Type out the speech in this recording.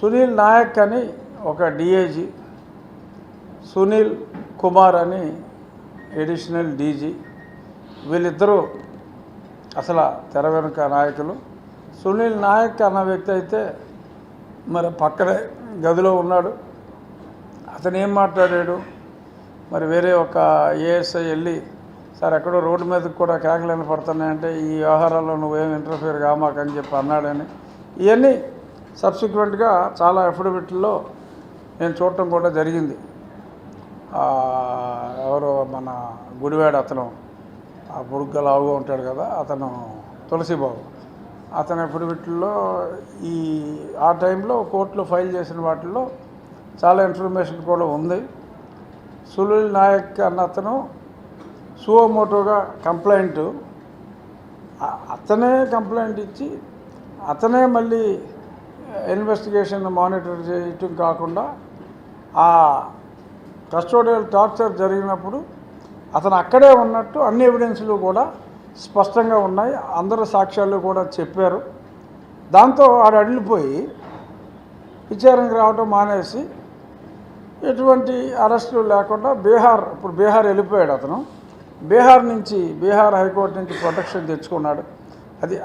సునీల్ నాయక్ అని ఒక డిఐజీ, సునీల్ కుమార్ అని ఎడిషనల్ డీజీ, వీళ్ళిద్దరూ అసలు తెర వెనుక నాయకులు. సునీల్ నాయక్ అన్న వ్యక్తి అయితే మరి పక్కనే గదిలో ఉన్నాడు. అతను ఏం మాట్లాడాడు, మరి వేరే ఒక ఏఎస్ఐ వెళ్ళి సార్ ఎక్కడో రోడ్డు మీదకి కూడా కేకలేని పడుతున్నాయంటే ఈ వ్యవహారాల్లో నువ్వేం ఇంటర్ఫియర్ కామాకని చెప్పి అన్నాడని, ఇవన్నీ సబ్సిక్వెంట్గా చాలా అఫిడవిట్లో నేను చూడటం కూడా జరిగింది. ఎవరో మన గుడివాడ అతను ఆ పొడుగ్గా లావుగా ఉంటాడు కదా, అతను తులసిబాబు, అతని అఫిడవిట్లో ఆ టైంలో కోర్టులో ఫైల్ చేసిన వాటిల్లో చాలా ఇన్ఫర్మేషన్ కూడా ఉంది. సునీల్ నాయక్ అన్న అతను సువోమోటోగా అతనే కంప్లైంట్ ఇచ్చి అతనే మళ్ళీ ఇన్వెస్టిగేషన్ మానిటర్ చేయటం కాకుండా ఆ కస్టోడియల్ టార్చర్ జరిగినప్పుడు అతను అక్కడే ఉన్నట్టు అన్ని ఎవిడెన్స్లు కూడా స్పష్టంగా ఉన్నాయి. అందరూ సాక్ష్యాలు కూడా చెప్పారు. దాంతో ఆడు అడిలిపోయి విచారణకు రావటం మానేసి ఎటువంటి అరెస్టులు లేకుండా ఇప్పుడు బీహార్ వెళ్ళిపోయాడు. అతను బీహార్ హైకోర్టు నుంచి ప్రొటెక్షన్ తెచ్చుకున్నాడు. అది